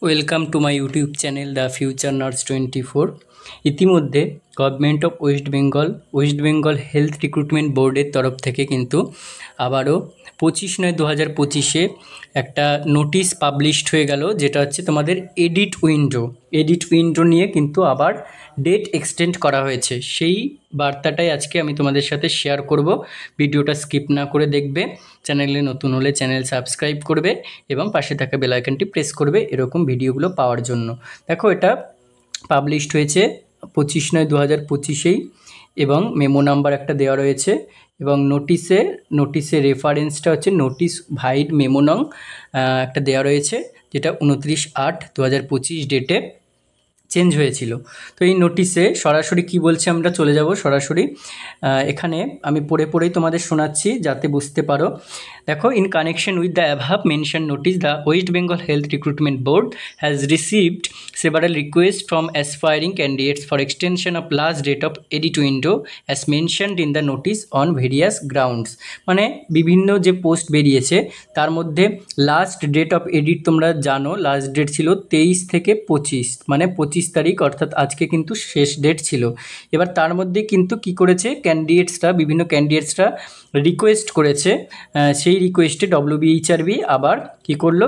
Welcome to my YouTube channel the future nurse 24। ইতিমধ্যে government of West Bengal health recruitment বোর্ডের তরফ থেকে কিন্তু আবারও 25/9/2025-এ একটা নোটিশ পাবলিশড হয়ে গেল, যেটা হচ্ছে তোমাদের এডিট উইন্ডো নিয়ে কিন্তু আবার ডেট এক্সটেন্ড করা হয়েছে। সেই বার্তাটাই আজকে আমি তোমাদের সাথে শেয়ার করব। ভিডিওটা স্কিপ না করে দেখবে, চ্যানেলে নতুন হলে চ্যানেল সাবস্ক্রাইব করবে এবং পাশে থাকা বেল আইকনটি প্রেস করবে এরকম ভিডিওগুলো পাওয়ার জন্য। দেখো, এটা পাবলিশড হয়েছে 25/9/2025-এই এবং মেমো নাম্বার একটা দেওয়া রয়েছে এবং নোটিসে রেফারেন্সটা হচ্ছে নোটিস ভাইড মেমো নং একটা দেওয়া রয়েছে, যেটা 29/8/2025 ডেটে চেঞ্জ হয়েছিল। তো এই নোটিশে সরাসরি কি বলছে আমরা চলে যাব সরাসরি। এখানে আমি পড়েই তোমাদের শোনাচ্ছি যাতে বুঝতে পারো। দেখো, in connection with the above mention notice the West Bengal health recruitment board has received several requests from aspiring candidates for extension of last date of edit window as mentioned in the notice on various grounds। মানে বিভিন্ন যে post বেরিয়েছে তার মধ্যে last date of edit তোমরা জানো, last date ছিল 23 থেকে 25, মানে 25 তারিখ, অর্থাৎ আজকে কিন্তু শেষ ডেট ছিল। এবার তার মধ্যে কিন্তু কি করেছে বিভিন্ন ক্যান্ডিডেটসরা রিকোয়েস্ট করেছে, সেই রিকোয়েস্টে WBHRB আবার কি করলো,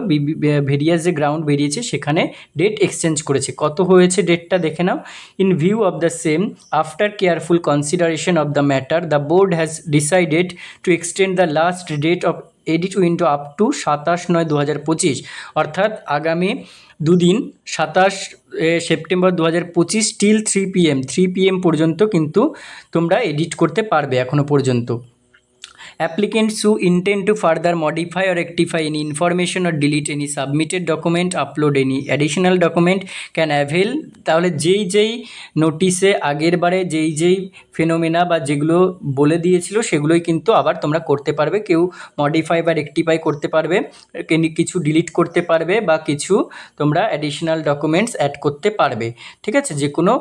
ভেরিয়াস যে গ্রাউন্ড বেরিয়েছে সেখানে ডেট এক্সচেঞ্জ করেছে। কত হয়েছে ডেটটা দেখে নাও। In view of the same, after careful consideration of the matter, the board has decided to extend the last date of edit window up to 27/9/2025, অর্থাৎ আগামী দুদিন 27 সেপ্টেম্বর 2025 টিল 3 PM পর্যন্ত কিন্তু তোমরা এডিট করতে পারবে এখনো পর্যন্ত। Applicants who intend to further modify or rectify any information or delete any submitted document, upload any additional document can avail। তাহলে যেই নোটিশে আগের বারে যেই ফেনোমেনা বা যেগুলো বলে দিয়েছিল সেগুলোই কিন্তু আবার তোমরা করতে পারবে। কেউ মডিফাই বা রেকটিফাই করতে পারবে, কিছু ডিলিট করতে পারবে বা কিছু তোমরা অ্যাডিশনাল ডকুমেন্টস অ্যাড করতে পারবে। ঠিক আছে, যে কোনো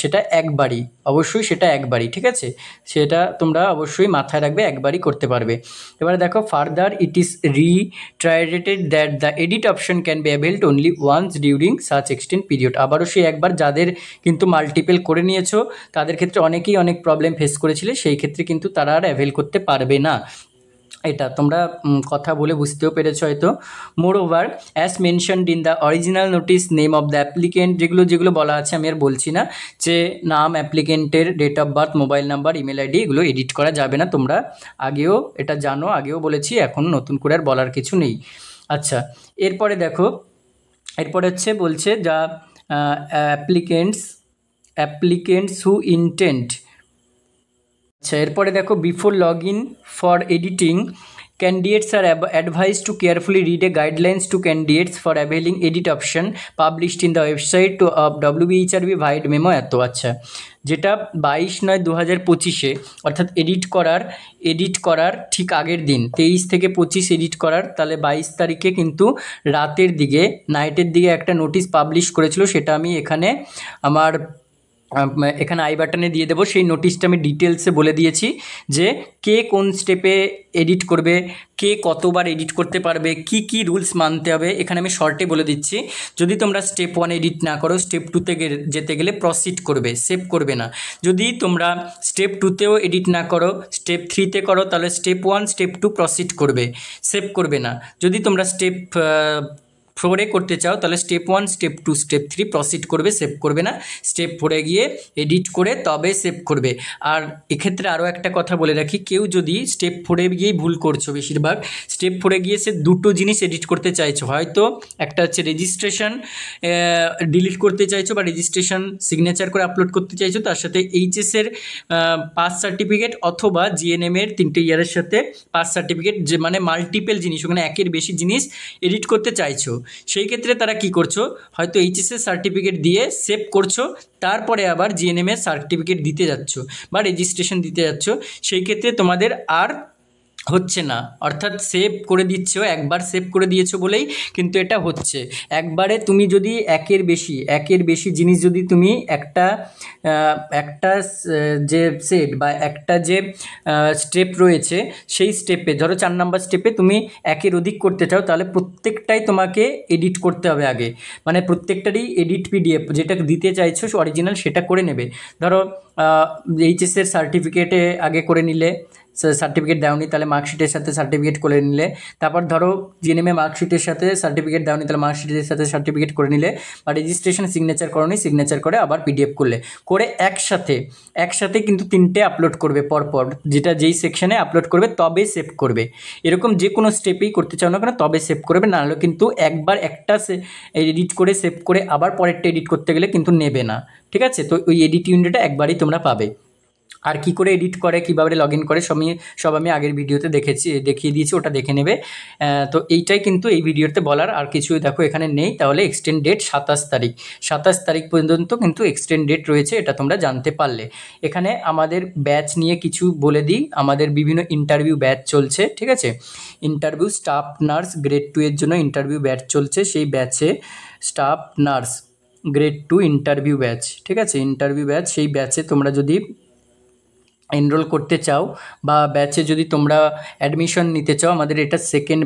সেটা একবারই, অবশ্যই সেটা একবারই, ঠিক আছে, সেটা তোমরা অবশ্যই মাথায় রাখবে, একবারই করতে পারবে। এবারে দেখো, further it is reiterated that the edit option can be availed only once during such extend period. আবারও সেই একবার, যাদের কিন্তু মাল্টিপল করে নিয়েছো তাদের ক্ষেত্রে অনেকেই অনেক প্রবলেম ফেস করেছিলে, সেই ক্ষেত্রে কিন্তু তারা আর অ্যাভেল করতে পারবে না। এটা তোমরা কথা বলে বুঝতেও পেরেছো হয়তো। Moreover, as mentioned in the original notice, name of the applicant, যেগুলো বলা আছে আমি আর বলছি না, যে নাম, অ্যাপ্লিকেন্টের date of birth, mobile number, email ID, এগুলো এডিট করা যাবে না। তোমরা আগেও এটা জানো, আগেও বলেছি, এখন নতুন করে আর বলার কিছু নেই। আচ্ছা, এরপরে দেখো, এরপরে বলছে যা অ্যাপ্লিকেন্টস হু ইন্টেন্ট। আচ্ছা, এরপরে দেখো, before log in for editing, candidates are advised to carefully read a guidelines to candidates for availing edit option published in the website of WBHRB vide memo এত। আচ্ছা, যেটা 22/9/2025-এ, অর্থাৎ এডিট করার ঠিক আগের দিন 23 থেকে 25 এডিট করার, তাহলে 22 তারিখে কিন্তু নাইটের দিকে একটা নোটিশ পাবলিশ করেছিল, সেটা আমি এখানে আই বাটনে দিয়ে দেবো। সেই নোটিশটা আমি ডিটেলসে বলে দিয়েছি যে কে কোন স্টেপে এডিট করবে, কে কতবার এডিট করতে পারবে, কি রুলস মানতে হবে, এখানে আমি শর্টে বলে দিচ্ছি। যদি তোমরা স্টেপ 1 এডিট না করো, স্টেপ 2-তে যেতে গেলে প্রসিড করবে, সেভ করবে না। যদি তোমরা স্টেপ 2-তেও এডিট না করো, স্টেপ 3-তে করো, তাহলে স্টেপ 1 স্টেপ 2 প্রসিড করবে, সেভ করবে না। যদি তোমরা স্টেপ 4-এ করতে চাও তাহলে স্টেপ 1 স্টেপ 2 স্টেপ 3 প্রসিড করবে, সেভ করবে না। স্টেপ 4-এ গিয়ে এডিট করে তবে সেভ করবে। আর এক্ষেত্রে আরও একটা কথা বলে রাখি, কেউ যদি স্টেপ 4-এ গিয়েই ভুল করছো, বেশিরভাগ স্টেপ 4-এ গিয়ে সে দুটো জিনিস এডিট করতে চাইছো, হয়তো একটা হচ্ছে রেজিস্ট্রেশন ডিলিট করতে চাইছো বা রেজিস্ট্রেশন সিগনেচার করে আপলোড করতে চাইছো, তার সাথে এইচএসের পাস সার্টিফিকেট অথবা জিএনএমের 3টে ইয়ারের সাথে পাস সার্টিফিকেট, যে মানে মাল্টিপল জিনিস, ওখানে একের বেশি জিনিস এডিট করতে চাইছো। সেই ক্ষেত্রে তারা কি করছো, হয়তো এইচএসের সার্টিফিকেট দিয়ে সেভ করছো, তারপরে আবার জিএনএমের সার্টিফিকেট দিতে যাচ্ছ বা রেজিস্ট্রেশন দিতে যাচ্ছ। সেই ক্ষেত্রে তোমাদের আর হচ্ছে না, অর্থাৎ সেভ করে দিচ্ছ, একবার সেভ করে দিয়েছো বলেই কিন্তু এটা হচ্ছে। একবারে তুমি যদি একের বেশি জিনিস যদি তুমি একটা যে সেট বা একটা যে স্টেপ রয়েছে সেই স্টেপে, ধরো 4 নাম্বার স্টেপে তুমি একের অধিক করতে চাও, তাহলে প্রত্যেকটাই তোমাকে এডিট করতে হবে আগে, মানে প্রত্যেকটারই এডিট পিডিএফ যেটা দিতে চাইছো অরিজিনাল সেটা করে নেবে। ধরো এইচএসের সার্টিফিকেটে আগে করে নিলে, সার্টিফিকেট দাওনি তাহলে মার্কশিটের সাথে সার্টিফিকেট করে নিলে, তারপর ধরো জিএনএমে মার্কশিটের সাথে সার্টিফিকেট দাওনি তাহলে মার্কশিটের সাথে সার্টিফিকেট করে নিলে, বা রেজিস্ট্রেশন সিগনেচার করোনি, সিগনেচার করে আবার পিডিএফ করলে, করে একসাথে কিন্তু 3টে আপলোড করবে পরপর, যেটা যেই সেকশনে আপলোড করবে তবে সেভ করবে। এরকম যে কোনো স্টেপেই করতে চাও না কেন তবে সেভ করবে, নাহলে কিন্তু একবার একটা এডিট করে সেভ করে আবার পরেরটা এডিট করতে গেলে কিন্তু নেবে না। ঠিক আছে, তো ওই এডিট উইন্ডোটা একবারই তোমরা পাবে। আর কি করে এডিট করে, কীভাবে লগ ইন করে সব আমি আগের ভিডিওতে দেখিয়ে দিয়েছি, ওটা দেখে নেবে। তো এইটাই কিন্তু এই ভিডিওতে বলার, আর কিছুই দেখো এখানে নেই। তাহলে এক্সটেন্ড ডেট 27 তারিখ পর্যন্ত কিন্তু এক্সটেন্ড ডেট রয়েছে, এটা তোমরা জানতে পারলে। এখানে আমাদের ব্যাচ নিয়ে কিছু বলে দিই, আমাদের বিভিন্ন ইন্টারভিউ ব্যাচ চলছে, ঠিক আছে। ইন্টারভিউ স্টাফ নার্স গ্রেড 2 এর জন্য ইন্টারভিউ ব্যাচ চলছে, সেই ব্যাচে staff nurse grade 2 interview batch, ঠিক আছে, ইন্টারভিউ ব্যাচ। সেই ব্যাচে তোমরা যদি এনরোল করতে চাও বা ব্যাচে যদি তোমরা অ্যাডমিশন নিতে চাও, আমাদের এটা সেকেন্ড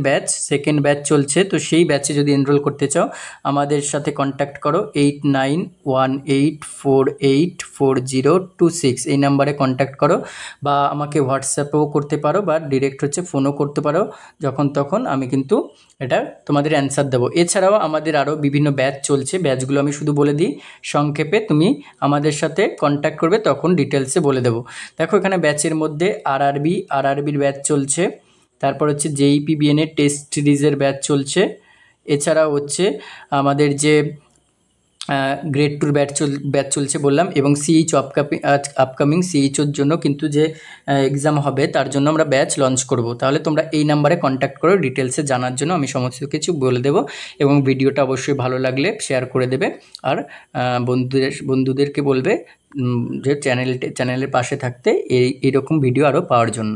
ব্যাচ চলছে, তো সেই ব্যাচে যদি এনরোল করতে চাও আমাদের সাথে কন্ট্যাক্ট করো 8918484026 এই নাম্বারে কন্ট্যাক্ট করো, বা আমাকে হোয়াটসঅ্যাপেও করতে পারো, বা ডিরেক্ট ফোনও করতে পারো, যখন তখন আমি কিন্তু এটা তোমাদের অ্যান্সার দেবো। এছাড়াও আমাদের আরও বিভিন্ন ব্যাচ চলছে, ব্যাচগুলো আমি শুধু বলে দিই সংক্ষেপে, তুমি আমাদের সাথে কন্ট্যাক্ট করবে তখন ডিটেলসে বলে দেবো। দেখো এখানে ব্যাচের মধ্যে আরআরবির ব্যাচ চলছে, তারপর জেইপি বিএনএ টেস্ট সিরিজের ব্যাচ চলছে, এছাড়াও আমাদের যে গ্রেড 2 ব্যাচ চলছে বললাম, এবং সিএইচ আপকামিং সিএইচওর জন্য কিন্তু যে এক্সাম হবে তার জন্য আমরা ব্যাচ লঞ্চ করব। তাহলে তোমরা এই নাম্বারে কন্ট্যাক্ট করো ডিটেলসে জানার জন্য, আমি সমস্ত কিছু বলে দেবো। এবং ভিডিওটা অবশ্যই ভালো লাগলে শেয়ার করে দেবে, আর বন্ধুদেরকে বলবে যে চ্যানেলের পাশে থাকতে এইরকম ভিডিও আরও পাওয়ার জন্য।